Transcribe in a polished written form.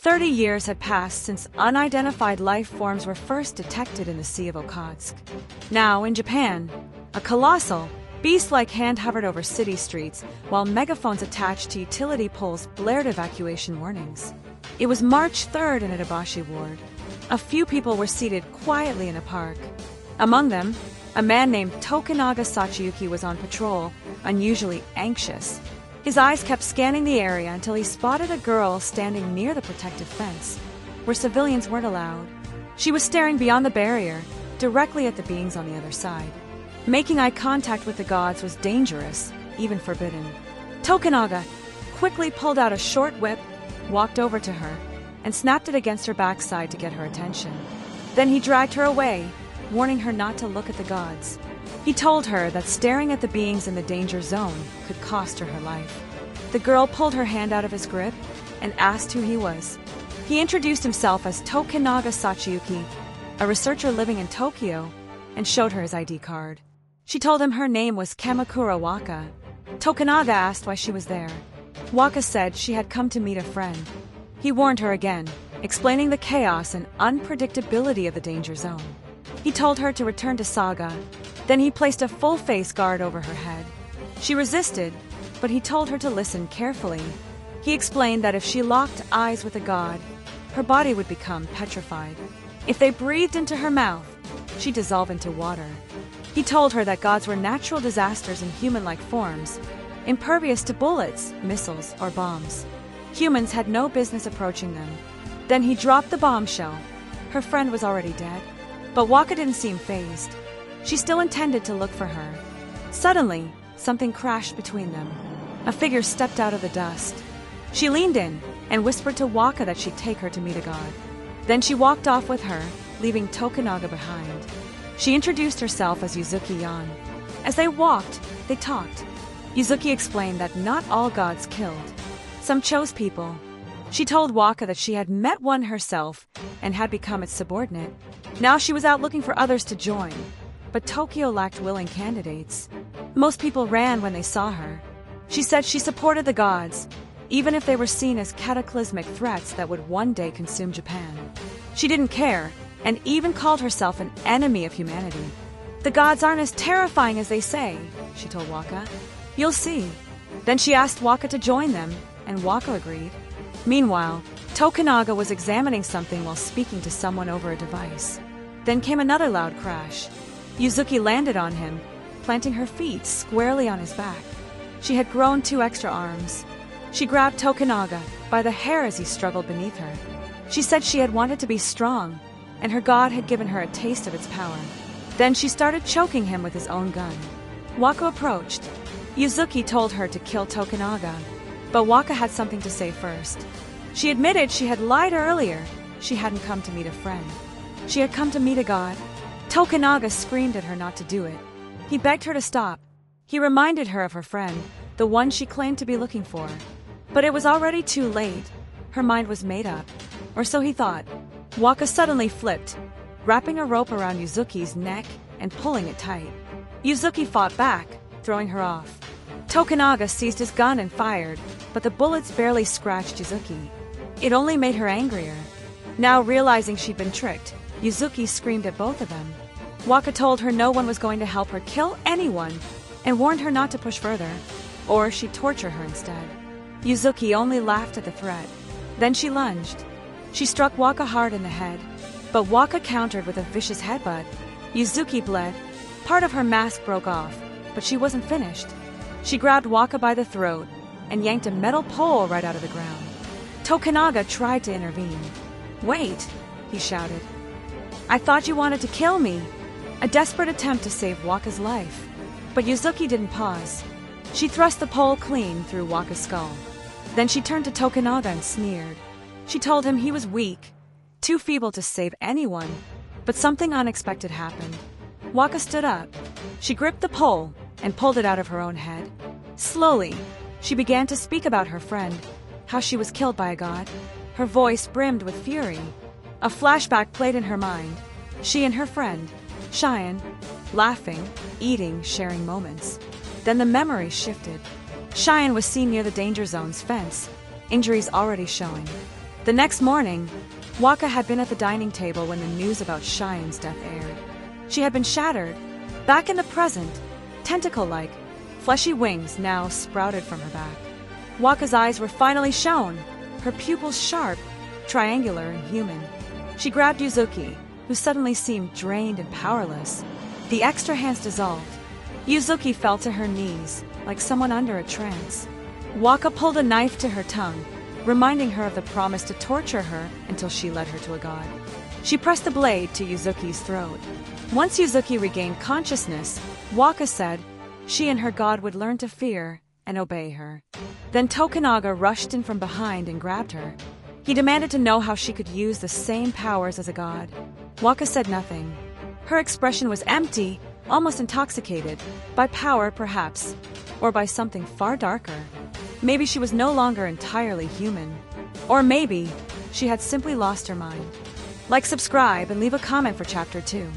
30 years had passed since unidentified life forms were first detected in the Sea of Okhotsk. Now, in Japan, a colossal, beast-like hand hovered over city streets while megaphones attached to utility poles blared evacuation warnings. It was March 3rd in Itabashi Ward. A few people were seated quietly in a park. Among them, a man named Tokunaga Sachiyuki was on patrol, unusually anxious. His eyes kept scanning the area until he spotted a girl standing near the protective fence, where civilians weren't allowed. She was staring beyond the barrier, directly at the beings on the other side. Making eye contact with the gods was dangerous, even forbidden. Tokunaga quickly pulled out a short whip, walked over to her, and snapped it against her backside to get her attention. Then he dragged her away, warning her not to look at the gods. He told her that staring at the beings in the danger zone could cost her her life. The girl pulled her hand out of his grip and asked who he was. He introduced himself as Tokunaga Sachiyuki, a researcher living in Tokyo, and showed her his ID card. She told him her name was Kamakura Waka. Tokunaga asked why she was there. Waka said she had come to meet a friend. He warned her again, explaining the chaos and unpredictability of the danger zone. He told her to return to Saga. Then he placed a full face guard over her head. She resisted, but he told her to listen carefully. He explained that if she locked eyes with a god, her body would become petrified. If they breathed into her mouth, she'd dissolve into water. He told her that gods were natural disasters in human-like forms, impervious to bullets, missiles, or bombs. Humans had no business approaching them. Then he dropped the bombshell. Her friend was already dead, but Waka didn't seem fazed. She still intended to look for her. Suddenly, something crashed between them. A figure stepped out of the dust. She leaned in and whispered to Waka that she'd take her to meet a god. Then she walked off with her, leaving Tokunaga behind. She introduced herself as Uzuki Yan. As they walked, they talked. Uzuki explained that not all gods killed. Some chose people. She told Waka that she had met one herself and had become its subordinate. Now she was out looking for others to join. But Tokyo lacked willing candidates. Most people ran when they saw her. She said she supported the gods, even if they were seen as cataclysmic threats that would one day consume Japan. She didn't care, and even called herself an enemy of humanity. The gods aren't as terrifying as they say, she told Waka. You'll see. Then she asked Waka to join them, and Waka agreed. Meanwhile, Tokunaga was examining something while speaking to someone over a device. Then came another loud crash. Uzuki landed on him, planting her feet squarely on his back. She had grown 2 extra arms. She grabbed Tokunaga by the hair as he struggled beneath her. She said she had wanted to be strong, and her god had given her a taste of its power. Then she started choking him with his own gun. Waka approached. Uzuki told her to kill Tokunaga, but Waka had something to say first. She admitted she had lied earlier. She hadn't come to meet a friend. She had come to meet a god. Tokunaga screamed at her not to do it. He begged her to stop. He reminded her of her friend, the one she claimed to be looking for. But it was already too late. Her mind was made up. Or so he thought. Waka suddenly flipped, wrapping a rope around Uzuki's neck and pulling it tight. Uzuki fought back, throwing her off. Tokunaga seized his gun and fired, but the bullets barely scratched Uzuki. It only made her angrier. Now realizing she'd been tricked, Uzuki screamed at both of them. Waka told her no one was going to help her kill anyone and warned her not to push further, or she'd torture her instead. Uzuki only laughed at the threat. Then she lunged. She struck Waka hard in the head, but Waka countered with a vicious headbutt. Uzuki bled. Part of her mask broke off, but she wasn't finished. She grabbed Waka by the throat and yanked a metal pole right out of the ground. Tokunaga tried to intervene. "Wait," he shouted. "I thought you wanted to kill me." A desperate attempt to save Waka's life. But Uzuki didn't pause. She thrust the pole clean through Waka's skull. Then she turned to Tokunaga and sneered. She told him he was weak, too feeble to save anyone. But something unexpected happened. Waka stood up. She gripped the pole and pulled it out of her own head. Slowly, she began to speak about her friend, how she was killed by a god. Her voice brimmed with fury. A flashback played in her mind. She and her friend, Cheyenne, laughing, eating, sharing moments. Then the memory shifted. Cheyenne was seen near the danger zone's fence, injuries already showing. The next morning, Waka had been at the dining table when the news about Cheyenne's death aired. She had been shattered. Back in the present, tentacle-like, fleshy wings now sprouted from her back. Waka's eyes were finally shown, her pupils sharp, triangular and human. She grabbed Uzuki, who suddenly seemed drained and powerless. The extra hands dissolved. Uzuki fell to her knees, like someone under a trance. Waka pulled a knife to her tongue, reminding her of the promise to torture her until she led her to a god. She pressed the blade to Uzuki's throat. Once Uzuki regained consciousness, Waka said she and her god would learn to fear and obey her. Then Tokunaga rushed in from behind and grabbed her. He demanded to know how she could use the same powers as a god. Waka said nothing. Her expression was empty, almost intoxicated, by power perhaps, or by something far darker. Maybe she was no longer entirely human. Or maybe she had simply lost her mind. Like, subscribe, and leave a comment for Chapter 2.